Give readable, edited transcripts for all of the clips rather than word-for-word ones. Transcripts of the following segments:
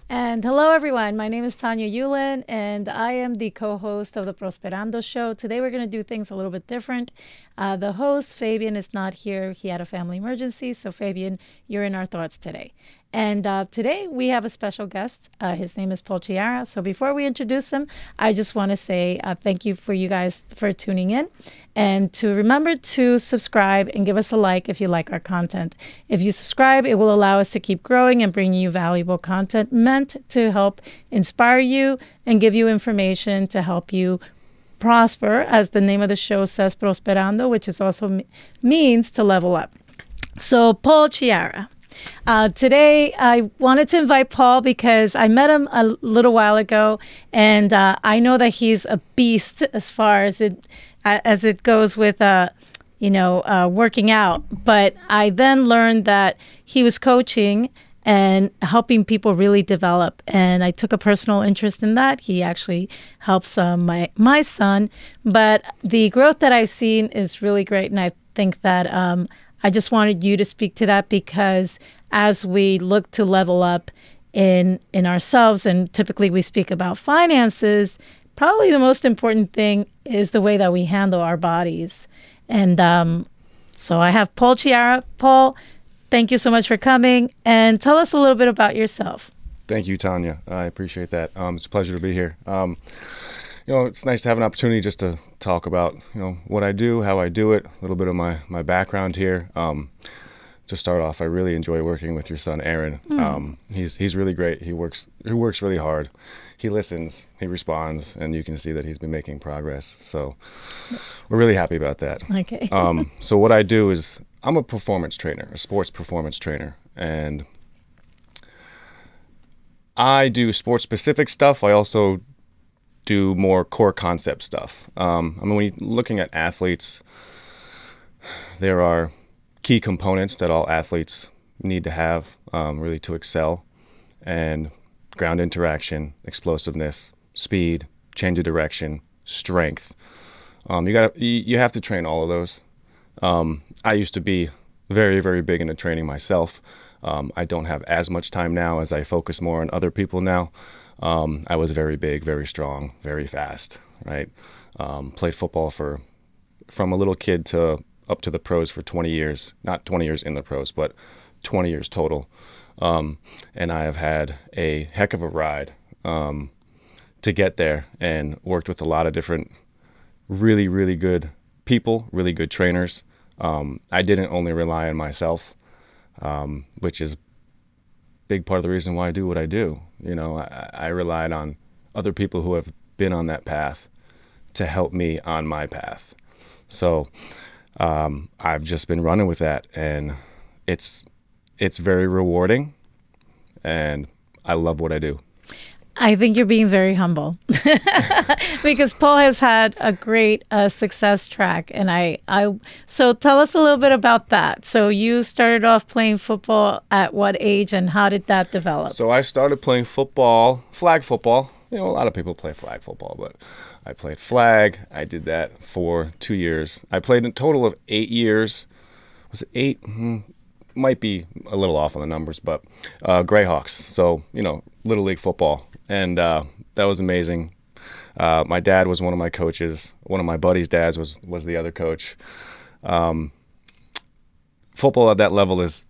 And hello, everyone. My name is Tanya Yulin, and I am the co-host of the Prosperando Show. Today, we're going to do things a little bit different. The host, Fabian, is not here. He had a family emergency. So, Fabian, you're in our thoughts today. And today, we have a special guest. His name is Paul Chiara. So before we introduce him, I just want to say thank you for you guys for tuning in. And to remember to subscribe and give us a like if you like our content. If you subscribe, it will allow us to keep growing and bring you valuable content meant to help inspire you and give you information to help you prosper, as the name of the show says, Prosperando, which is also means to level up. So, Paul Chiara. Today, I wanted to invite Paul because I met him a little while ago, and I know that he's a beast as far as it goes with, working out. But I then learned that he was coaching and helping people really develop, and I took a personal interest in that. He actually helps my son, but the growth that I've seen is really great, and I think that I just wanted you to speak to that because as we look to level up in ourselves, and typically we speak about finances, probably the most important thing is the way that we handle our bodies. And so I have Paul Chiara. Paul, thank you so much for coming, and tell us a little bit about yourself. Thank you, Tanya. I appreciate that. It's a pleasure to be here. It's nice to have an opportunity just to talk about, what I do, how I do it, a little bit of my background here. To start off, I really enjoy working with your son, Aaron. He's really great. He works really hard. He listens, he responds, and you can see that he's been making progress. So we're really happy about that. Okay. So what I do is I'm a performance trainer, a sports performance trainer, and I do sports-specific stuff. I also do more core concept stuff. When you're looking at athletes, there are key components that all athletes need to have really to excel, and ground interaction, explosiveness, speed, change of direction, strength. You have to train all of those. I used to be very, very big into training myself. I don't have as much time now as I focus more on other people now. I was very big, very strong, very fast, right? Played football from a little kid to up to the pros for 20 years, not 20 years in the pros, but 20 years total. And I have had a heck of a ride to get there, and worked with a lot of different really, really good people, really good trainers. I didn't only rely on myself, which is a big part of the reason why I do what I do. I relied on other people who have been on that path to help me on my path. So I've just been running with that, and it's very rewarding, and I love what I do. I think you're being very humble because Paul has had a great success track, and so tell us a little bit about that. So you started off playing football at what age, and how did that develop? So I started playing football, flag football. A lot of people play flag football, but I played flag. I did that for 2 years. I played a total of 8 years. Was it 8? Might be a little off on the numbers, but Greyhawks. So, Little League football. And that was amazing. My dad was one of my coaches. One of my buddies' dads was the other coach. Football at that level is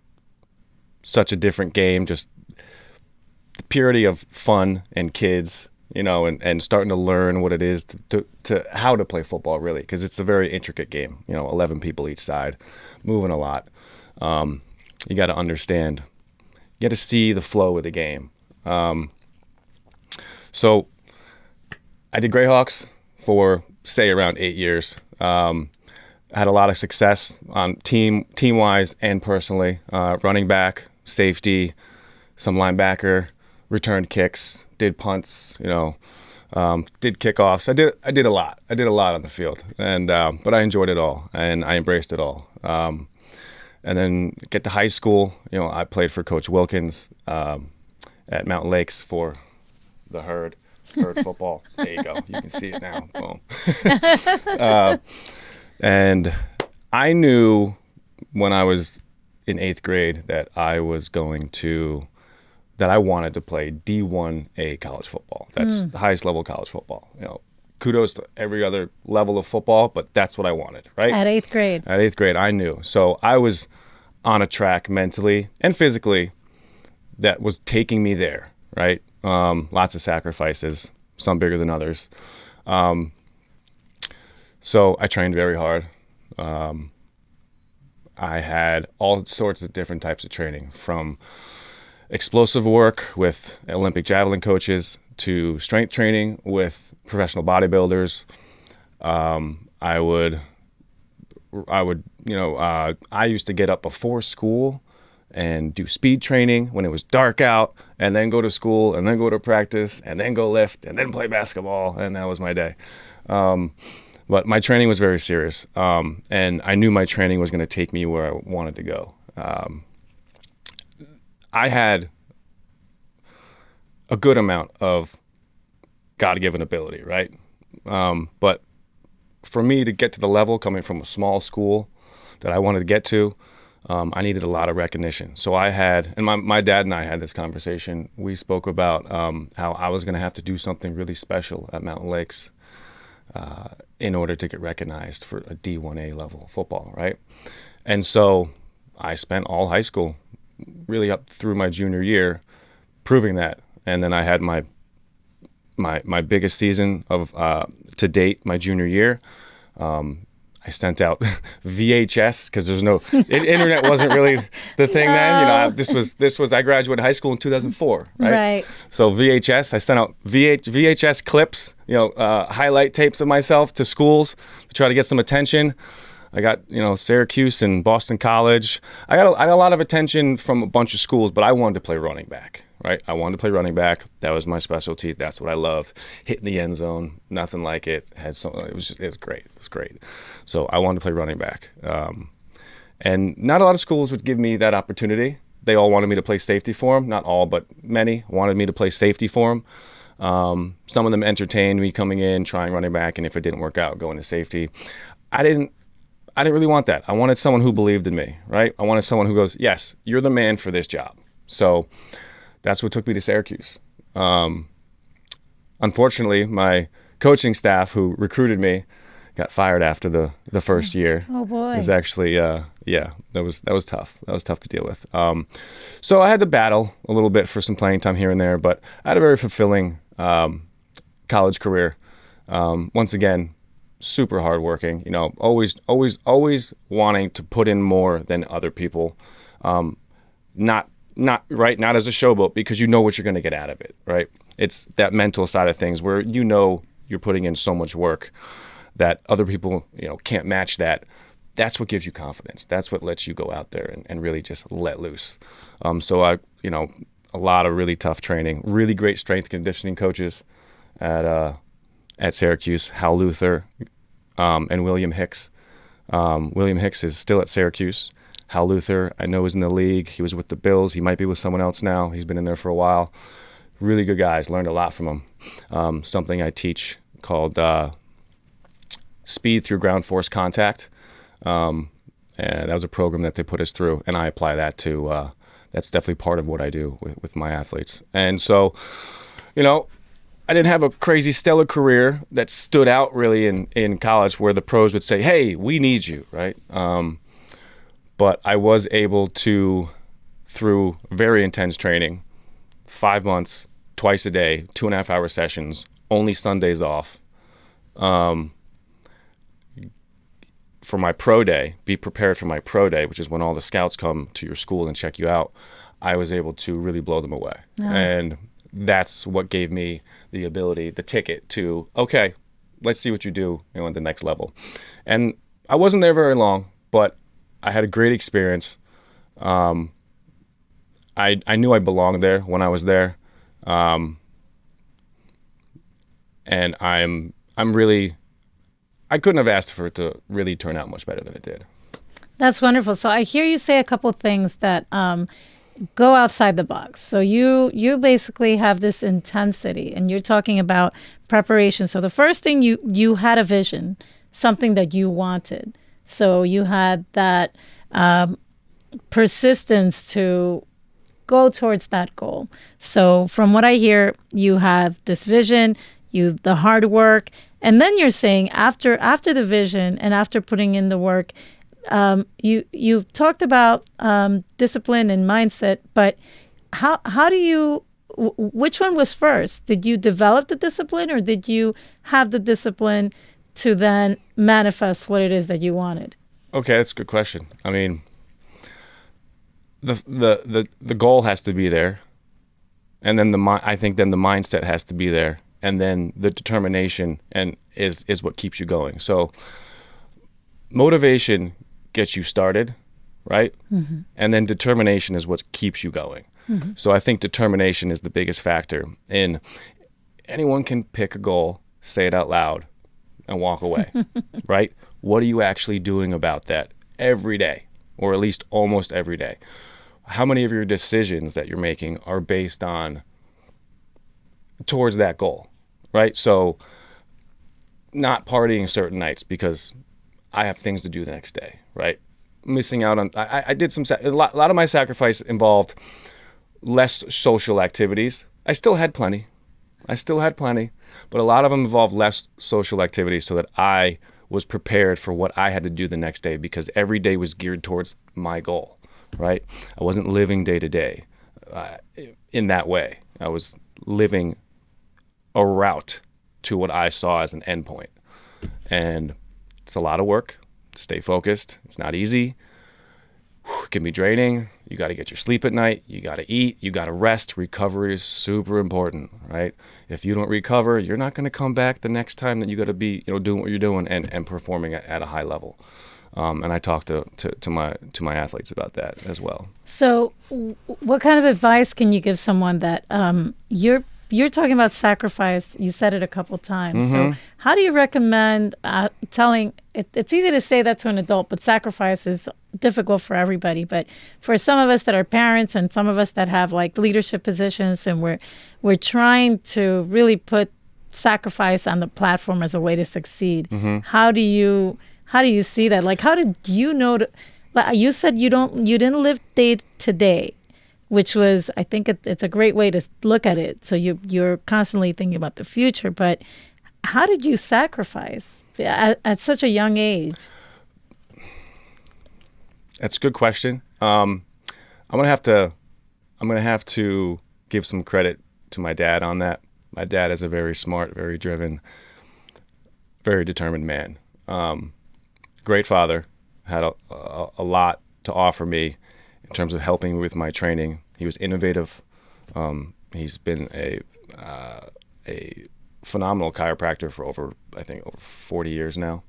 such a different game, just the purity of fun and kids, and starting to learn what it is to how to play football, really, because it's a very intricate game, 11 people each side, moving a lot. You got to understand, you got to see the flow of the game. So I did Greyhawks for, say, around 8 years. Had a lot of success on team-wise and personally. Running back, safety, some linebacker, returned kicks, did punts, Did kickoffs. I did a lot. I did a lot on the field, and but I enjoyed it all, and I embraced it all. And then get to high school. I played for Coach Wilkins at Mountain Lakes for the Herd football. There you go. You can see it now. Boom. And I knew when I was in 8th grade that I wanted to play D1A college football. That's the highest level of college football. Kudos to every other level of football, but that's what I wanted, right? At 8th grade. At 8th grade, I knew. So I was on a track mentally and physically that was taking me there, right? Lots of sacrifices, some bigger than others. So I trained very hard. I had all sorts of different types of training, from explosive work with Olympic javelin coaches to strength training with professional bodybuilders. I used to get up before school and do speed training when it was dark out, and then go to school, and then go to practice, and then go lift, and then play basketball, and that was my day. But my training was very serious, and I knew my training was going to take me where I wanted to go. I had a good amount of God-given ability, right? But for me to get to the level, coming from a small school that I wanted to get to, I needed a lot of recognition. So I had, and my dad and I had this conversation. We spoke about how I was going to have to do something really special at Mountain Lakes in order to get recognized for a D1A level football, right? And so I spent all high school, really up through my junior year, proving that. And then I had my biggest season of to date, my junior year. I sent out VHS because there's no internet wasn't really the thing then. This was I graduated high school in 2004, right? Right. So VHS, I sent out VHS clips, highlight tapes of myself to schools to try to get some attention. I got Syracuse and Boston College. I got a lot of attention from a bunch of schools, but I wanted to play running back. Right, I wanted to play running back. That was my specialty. That's what I love. Hitting the end zone, nothing like it. It was great. It was great. So I wanted to play running back, and not a lot of schools would give me that opportunity. They all wanted me to play safety for them. Not all, but many wanted me to play safety for them. Some of them entertained me coming in, trying running back, and if it didn't work out, going to safety. I didn't really want that. I wanted someone who believed in me. Right, I wanted someone who goes, "Yes, you're the man for this job." So that's what took me to Syracuse. Unfortunately, my coaching staff who recruited me got fired after the first year. Oh boy! It was actually that was tough. That was tough to deal with. So I had to battle a little bit for some playing time here and there, but I had a very fulfilling college career. Once again, super hardworking. Always wanting to put in more than other people. Not as a showboat, because you know what you're going to get out of it, right? It's that mental side of things where you're putting in so much work that other people can't match that. That's what gives you confidence. That's what lets you go out there and really just let loose. So a lot of really tough training, really great strength conditioning coaches at Syracuse, Hal Luther and William Hicks. William Hicks is still at Syracuse. Hal Luther, I know, is in the league. He was with the Bills. He might be with someone else now. He's been in there for a while. Really good guys. Learned a lot from him. Something I teach called speed through ground force contact. And that was a program that they put us through, and I apply that to, that's definitely part of what I do with my athletes. And so, I didn't have a crazy stellar career that stood out really in college where the pros would say, "Hey, we need you," right? But I was able to, through very intense training, 5 months, twice a day, 2.5 hour sessions, only Sundays off, for my pro day, be prepared for my pro day, which is when all the scouts come to your school and check you out. I was able to really blow them away. Yeah. And that's what gave me the ability, the ticket to, okay, let's see what you do at the next level. And I wasn't there very long, but I had a great experience. I knew I belonged there when I was there. and I'm really, I couldn't have asked for it to really turn out much better than it did. That's wonderful. So I hear you say a couple things that go outside the box. So you basically have this intensity, and you're talking about preparation. So the first thing, you had a vision, something that you wanted. So you had that persistence to go towards that goal. So from what I hear, you have this vision, the hard work, and then you're saying after the vision and after putting in the work, you talked about discipline and mindset, but how do you? Which one was first? Did you develop the discipline, or did you have the discipline to then manifest what it is that you wanted? Okay, that's a good question. I mean, the goal has to be there, and then I think then the mindset has to be there, and then the determination is what keeps you going. So motivation gets you started, right? Mm-hmm. And then determination is what keeps you going. Mm-hmm. So I think determination is the biggest factor. And anyone can pick a goal, say it out loud, and walk away, right? What are you actually doing about that every day, or at least almost every day? How many of your decisions that you're making are based on towards that goal, right? So not partying certain nights because I have things to do the next day, right? Missing out on, I did a lot of my sacrifice involved less social activities. I still had plenty, but a lot of them involved less social activities so that I was prepared for what I had to do the next day, because every day was geared towards my goal, right? I wasn't living day to day in that way. I was living a route to what I saw as an endpoint. And it's a lot of work to stay focused. It's not easy. It can be draining. You got to get your sleep at night. You got to eat. You got to rest. Recovery is super important, right? If you don't recover, you're not going to come back the next time that you got to be, doing what you're doing and performing at a high level. And I talk to my athletes about that as well. So, what kind of advice can you give someone that you're talking about sacrifice? You said it a couple times. Mm-hmm. So how do you recommend telling, it's easy to say that to an adult, but sacrifice is difficult for everybody. But for some of us that are parents and some of us that have like leadership positions, and we're trying to really put sacrifice on the platform as a way to succeed. Mm-hmm. How do you see that? Like, how did you know you said you didn't live day to day, which was, I think it's a great way to look at it. So you're constantly thinking about the future, but how did you sacrifice at such a young age? That's a good question. I'm gonna have to give some credit to my dad on that. My dad is a very smart, very driven, very determined man. Great father, had a lot to offer me in terms of helping me with my training. He was innovative. He's been a phenomenal chiropractor for over 40 years now.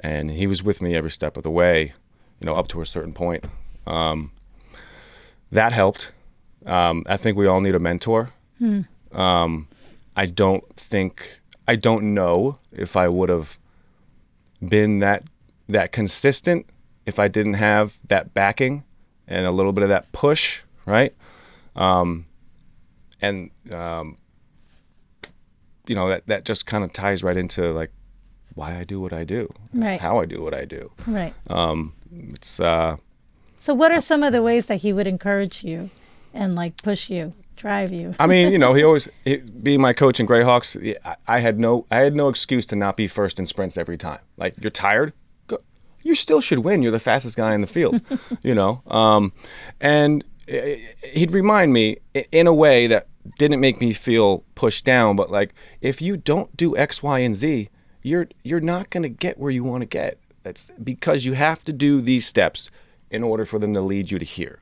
And he was with me every step of the way, up to a certain point. That helped. I think we all need a mentor. I don't know if I would have been that consistent if I didn't have that backing and a little bit of that push, right? That just kind of ties right into like why I do what I do, right? How I do what I do, right? So what are some of the ways that he would encourage you and like push you, drive you? I mean, being my coach in Greyhawks, I had no excuse to not be first in sprints every time. Like, you're tired? Go. You still should win. You're the fastest guy in the field, and he'd remind me in a way that didn't make me feel pushed down, but like, if you don't do X, Y, and Z, you're not going to get where you want to get. That's because you have to do these steps in order for them to lead you to here.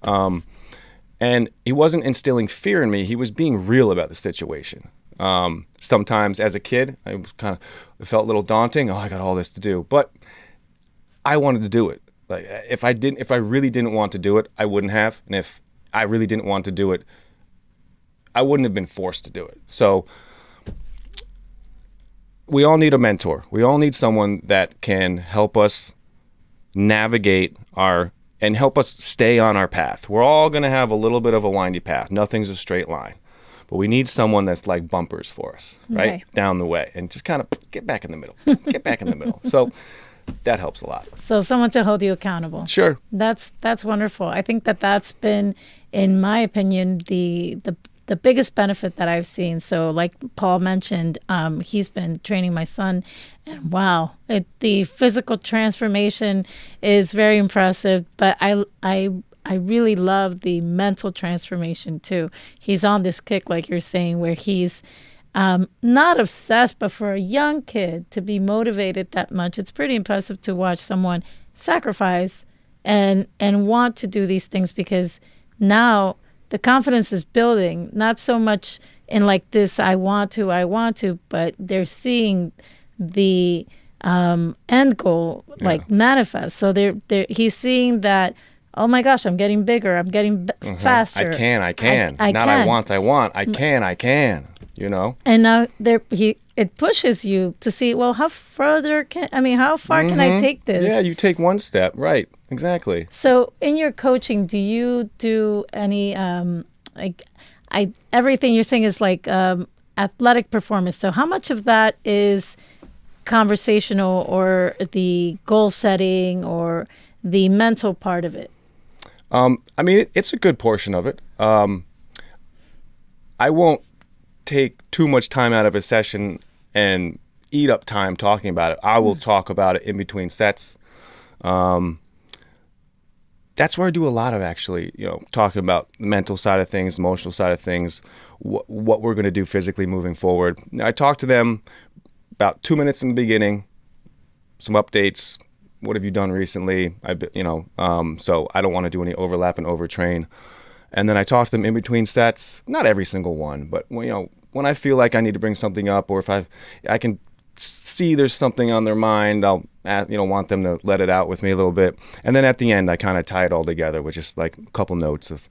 And he wasn't instilling fear in me. He was being real about the situation. Sometimes as a kid, it felt a little daunting. Oh, I got all this to do, but I wanted to do it. Like, if I really didn't want to do it, I wouldn't have. And if I really didn't want to do it, I wouldn't have been forced to do it. So we all need a mentor. We all need someone that can help us navigate and help us stay on our path. We're all going to have a little bit of a windy path. Nothing's a straight line. But we need someone that's like bumpers for us, right? Down the way, and just kind of get back in the middle. Get back in the middle. So that helps a lot. So someone to hold you accountable. Sure. That's wonderful. I think that's been, in my opinion, the biggest benefit that I've seen. So like Paul mentioned, he's been training my son, and wow, the physical transformation is very impressive. But I really love the mental transformation too. He's on this kick, like you're saying, where he's not obsessed, but for a young kid to be motivated that much, it's pretty impressive to watch someone sacrifice and want to do these things, because now the confidence is building, not so much in like this, I want to, but they're seeing the end goal like manifest. So he's seeing that, oh my gosh, I'm getting bigger, I'm getting faster. I can. I Not can. I want. I can. You know. And now it pushes you to see, well, how far can I take this? Yeah, you take one step, right? Exactly. So in your coaching, do you do any everything you're saying is like athletic performance. So how much of that is conversational, or the goal setting, or the mental part of it? I mean, it's a good portion of it. I won't take too much time out of a session and eat up time talking about it. I will talk about it in between sets. That's where I do a lot of, actually, talking about the mental side of things, emotional side of things, what we're going to do physically moving forward. I talk to them about 2 minutes in the beginning, some updates. What have you done recently? So I don't want to do any overlap and overtrain. And then I talk to them in between sets, not every single one, but when I feel like I need to bring something up, or if I can see there's something on their mind, I'll want them to let it out with me a little bit. And then at the end, I kind of tie it all together with just like a couple notes of,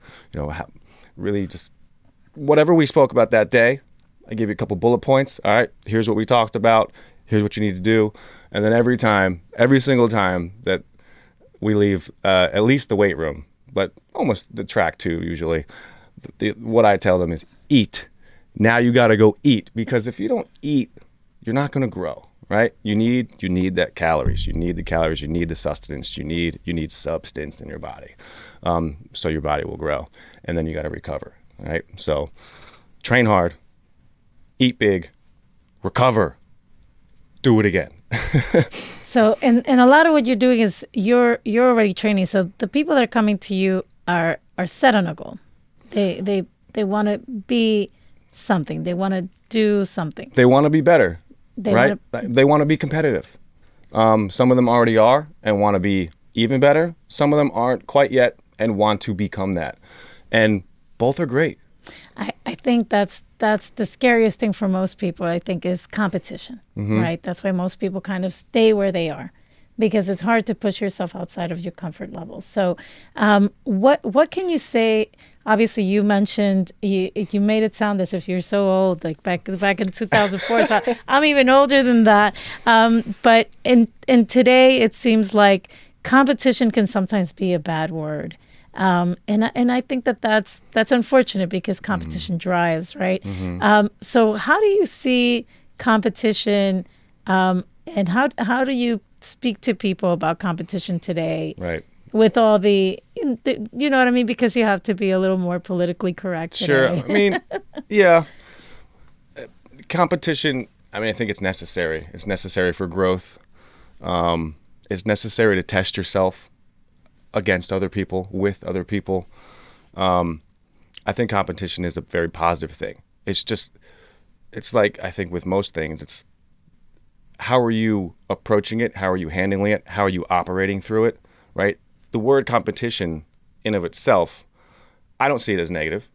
really just whatever we spoke about that day. I give you a couple bullet points. All right, here's what we talked about. Here's what you need to do. And then every single time that we leave, at least the weight room, but almost the track too, usually, what I tell them is eat. Now you got to go eat, because if you don't eat, you're not going to grow, right? You need that calories. You need the calories. You need the sustenance. You need substance in your body, so your body will grow. And then you got to recover, right? So train hard, eat big, recover, do it again. So, and a lot of what you're doing is you're already training. So the people that are coming to you are set on a goal. They want to be something. They want to do something. They want to be better, right? They want to be competitive. Some of them already are and want to be even better. Some of them aren't quite yet and want to become that. And both are great. I think that's the scariest thing for most people, I think, is competition, right? That's why most people kind of stay where they are, because it's hard to push yourself outside of your comfort level. So what can you say? Obviously, you mentioned, you made it sound as if you're so old, like back in 2004. So I'm even older than that. But in today, it seems like competition can sometimes be a bad word. And I think that's unfortunate, because competition drives, right? So how do you see competition, and how do you speak to people about competition today? Right. With all the, you know what I mean? Because you have to be a little more politically correct today. Sure. I mean, yeah. Competition, I think it's necessary. It's necessary for growth. It's necessary to test yourself against other people, with other people. I think competition is a very positive thing. It's like, I think with most things, it's how are you approaching it? How are you handling it? How are you operating through it, right? The word competition in of itself, I don't see it as negative.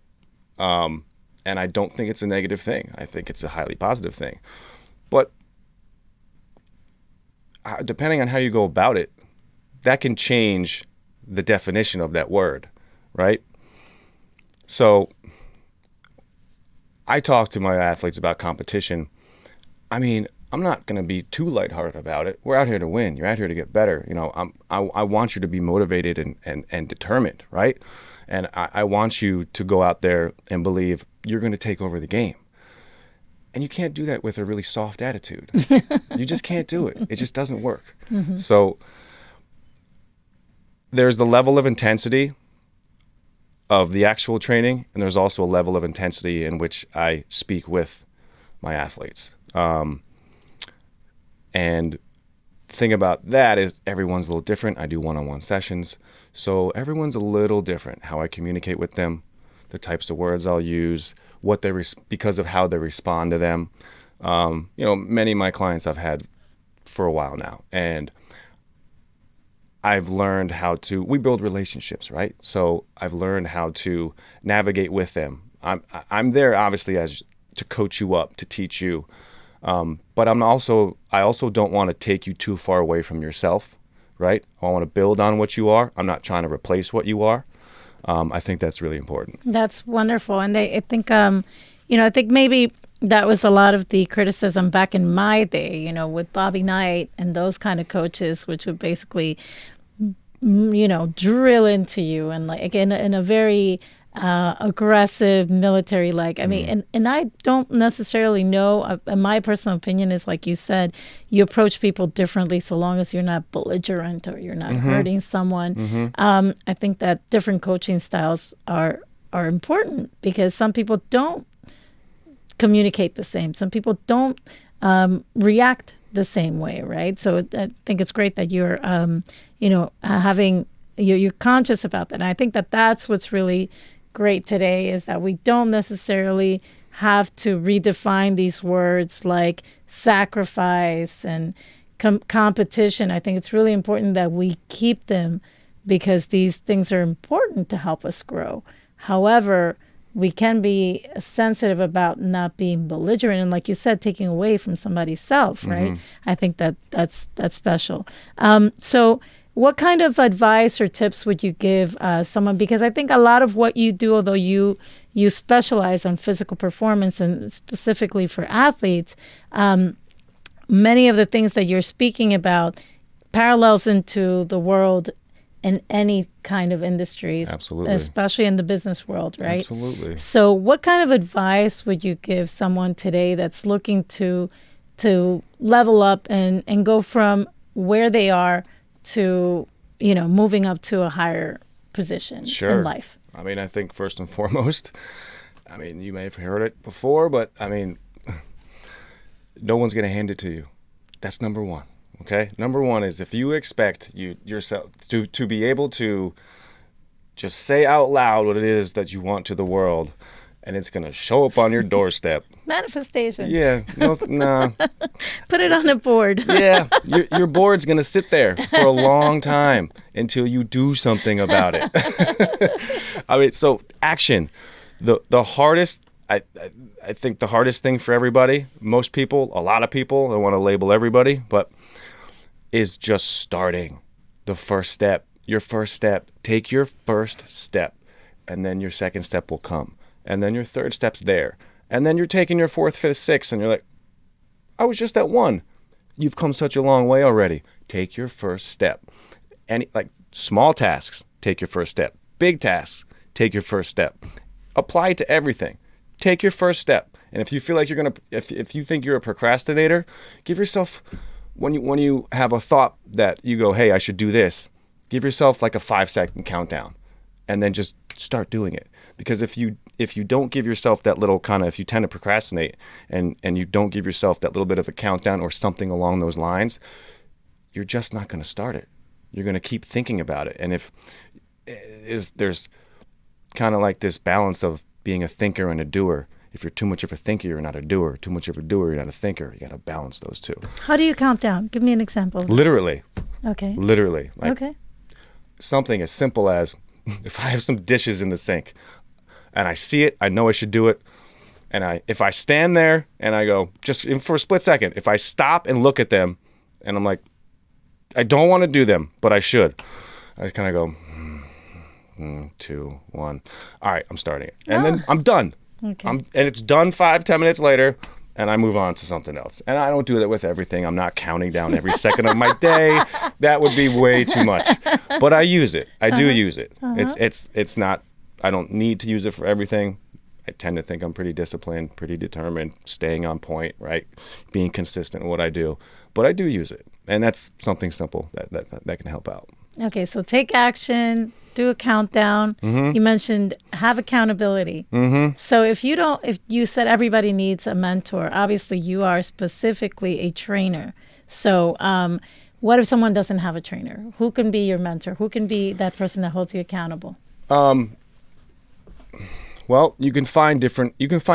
And I don't think it's a negative thing. I think it's a highly positive thing. But depending on how you go about it, that can change the definition of that word, right? So I talk to my athletes about competition. I'm not going to be too lighthearted about it. We're out here to win. You're out here to get better. I want you to be motivated and determined, right? And I want you to go out there and believe you're going to take over the game. And you can't do that with a really soft attitude. You just can't do it. It just doesn't work. Mm-hmm. So there's the level of intensity of the actual training, and there's also a level of intensity in which I speak with my athletes. And the thing about that is everyone's a little different. I do one-on-one sessions, so everyone's a little different. How I communicate with them, the types of words I'll use, what they because of how they respond to them. Many of my clients I've had for a while now, and I've learned we build relationships, right? So I've learned how to navigate with them. I'm there obviously to coach you up, to teach you. But I also don't want to take you too far away from yourself, right? I want to build on what you are. I'm not trying to replace what you are. I think that's really important. That's wonderful. And I think, I think maybe that was a lot of the criticism back in my day, with Bobby Knight and those kind of coaches, which would basically, drill into you and like, again, in a very aggressive military like. I mean, and I don't necessarily know, my personal opinion is, like you said, you approach people differently so long as you're not belligerent or you're not hurting someone. I think that different coaching styles are important because some people don't communicate the same. Some people don't react the same way, right? So I think it's great that you're, you're conscious about that. And I think that that's what's really great today is that we don't necessarily have to redefine these words like sacrifice and competition. I think it's really important that we keep them because these things are important to help us grow. However, we can be sensitive about not being belligerent and, like you said, taking away from somebody's self, right? I think that's special. So what kind of advice or tips would you give someone? Because I think a lot of what you do, although you specialize on physical performance and specifically for athletes, many of the things that you're speaking about parallels into the world in any kind of industries, absolutely, especially in the business world, right? Absolutely. So what kind of advice would you give someone today that's looking to level up and go from where they are to, moving up to a higher position in life? I mean, I think first and foremost, you may have heard it before, but no one's going to hand it to you. That's number one. Okay? Number one is if you expect yourself to be able to just say out loud what it is that you want to the world, and it's going to show up on your doorstep. Manifestation. Yeah. No. Put it on a board. Yeah. Your board's going to sit there for a long time until you do something about it. So action. The hardest, I think the hardest thing for everybody, most people, a lot of people, I want to label everybody, but is just starting. The first step. Your first step. Take your first step. And then your second step will come. And then your third step's there. And then you're taking your fourth, fifth, sixth, and you're like, I was just at one. You've come such a long way already. Take your first step. Small tasks, take your first step. Big tasks, take your first step. Apply it to everything. Take your first step. And if you feel like if you think you're a procrastinator, give yourself, when you have a thought that you go, hey, I should do this, give yourself like a 5-second countdown and then just start doing it. Because if you don't give yourself that little if you tend to procrastinate and you don't give yourself that little bit of a countdown or something along those lines, you're just not going to start it. You're going to keep thinking about it. And there's kind of like this balance of being a thinker and a doer. If you're too much of a thinker, you're not a doer. Too much of a doer, you're not a thinker. You got to balance those two. How do you count down? Give me an example. Literally. Okay. Literally. Okay. Something as simple as if I have some dishes in the sink and I see it, I know I should do it. And if I stand there and I go, just for a split second, if I stop and look at them and I'm like, I don't want to do them, but I should. I kind of go, 2, 1. All right, I'm starting it. And then I'm done. Okay. And it's done 5-10 minutes later, and I move on to something else. And I don't do that with everything. I'm not counting down every second of my day. That would be way too much. But I use it. I do use it. It's not, I don't need to use it for everything. I tend to think I'm pretty disciplined, pretty determined, staying on point, right? Being consistent in what I do. But I do use it. And that's something simple that can help out. Okay, so take action, do a countdown. You mentioned have accountability. So if you said everybody needs a mentor, obviously you are specifically a trainer. So what if someone doesn't have a trainer? Who can be your mentor? Who can be that person that holds you accountable? Well, you can find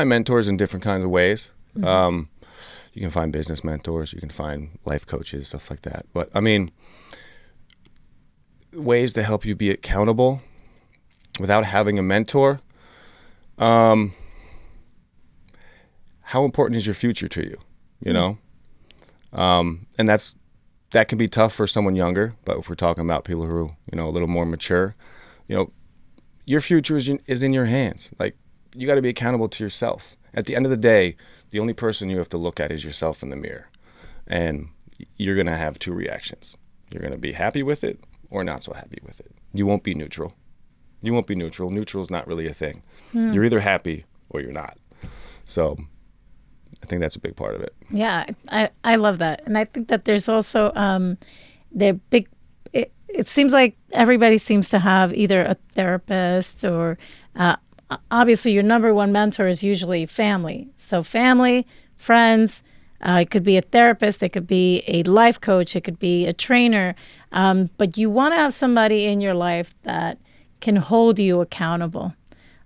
mentors in different kinds of ways. You can find business mentors, you can find life coaches, stuff like that. But I mean, ways to help you be accountable without having a mentor. How important is your future to you? You know, and that can be tough for someone younger. But if we're talking about people who are, a little more mature, your future is in your hands. Like, you got to be accountable to yourself. At the end of the day, the only person you have to look at is yourself in the mirror, and you're gonna have two reactions. You're gonna be happy with it or not so happy with it. You won't be neutral. Neutral is not really a thing. You're either happy or you're not. So I think that's a big part of it. Yeah, I love that. And I think that there's also it seems like everybody seems to have either a therapist or obviously your number one mentor is usually family. So family, friends, it could be a therapist, it could be a life coach, it could be a trainer. But you want to have somebody in your life that can hold you accountable.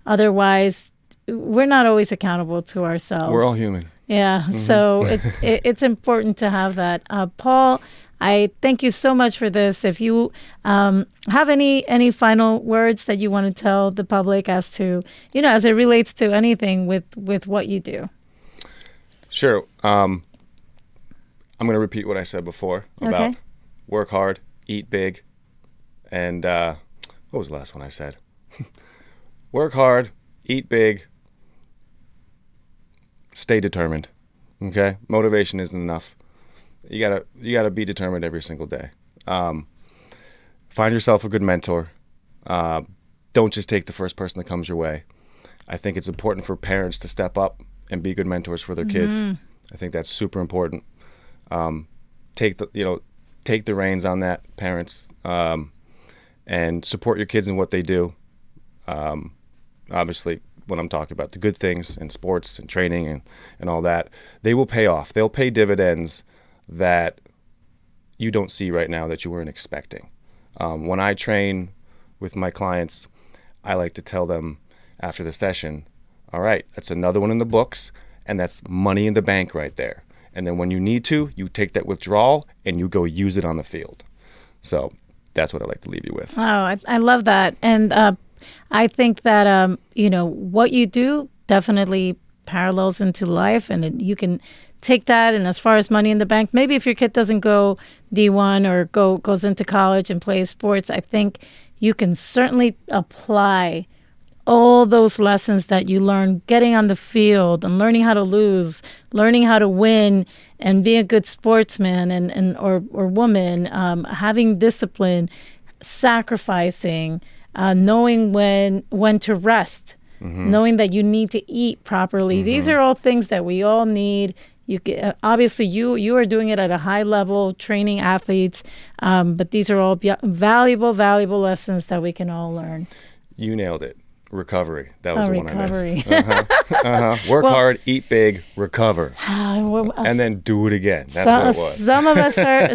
Otherwise, we're not always accountable to ourselves. We're all human. Yeah. So it's important to have that. Paul, I thank you so much for this. If you have any final words that you want to tell the public as to, as it relates to anything with what you do. Sure. I'm going to repeat what I said before about work hard, eat big, and what was the last one I said? Work hard, eat big, stay determined. Okay? Motivation isn't enough. You gotta be determined every single day. Find yourself a good mentor. Don't just take the first person that comes your way. I think it's important for parents to step up and be good mentors for their kids. I think that's super important. Take the reins on that, parents, and support your kids in what they do. Obviously, when I'm talking about the good things in sports and training and all that, they will pay off. They'll pay dividends that you don't see right now that you weren't expecting. When I train with my clients, I like to tell them after the session, all right, that's another one in the books, and that's money in the bank right there. And then when you need to, you take that withdrawal and you go use it on the field. So that's what I like to leave you with. Oh, I love that. And I think that, what you do definitely parallels into life, and you can take that. And as far as money in the bank, maybe if your kid doesn't go D1 or goes into college and plays sports, I think you can certainly apply all those lessons that you learn getting on the field and learning how to lose, learning how to win and be a good sportsman or woman, having discipline, sacrificing, knowing when to rest, knowing that you need to eat properly. These are all things that we all need. Obviously, you are doing it at a high level, training athletes, but these are all valuable lessons that we can all learn. You nailed it. Recovery. That was the one I missed. Work hard, eat big, recover, and then do it again. That's what it was.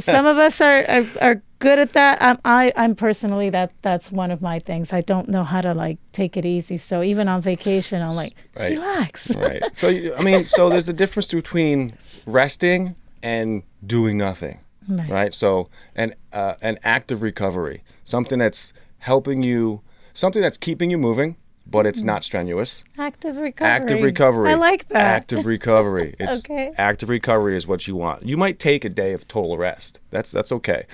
Some of us are good at that. I'm personally that's one of my things. I don't know how to take it easy. So even on vacation, I'm like, relax. Right. So so there's a difference between resting and doing nothing. Right. So an active recovery, something that's helping you, something that's keeping you moving, but it's not strenuous. Active recovery. Active recovery. I like that. Active recovery. Okay. Active recovery is what you want. You might take a day of total rest. That's okay.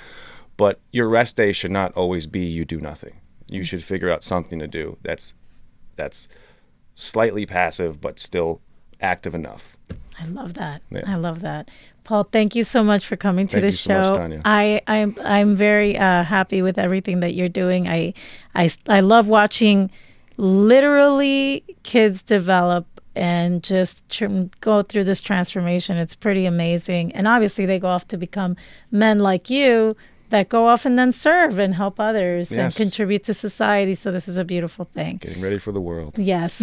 But your rest day should not always be you do nothing. You should figure out something to do that's slightly passive but still active enough. I love that. Yeah. I love that. Paul, thank you so much for coming to the show. Thank you so much, Tanya. I'm very happy with everything that you're doing. I love watching literally kids develop and just go through this transformation. It's pretty amazing. And obviously they go off to become men like you that go off and then serve and help others and contribute to society. So this is a beautiful thing. Getting ready for the world. Yes.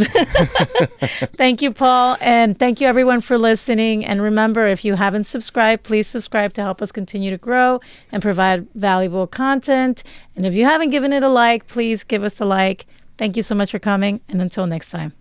Thank you, Paul. And thank you, everyone, for listening. And remember, if you haven't subscribed, please subscribe to help us continue to grow and provide valuable content. And if you haven't given it a like, please give us a like. Thank you so much for coming. And until next time.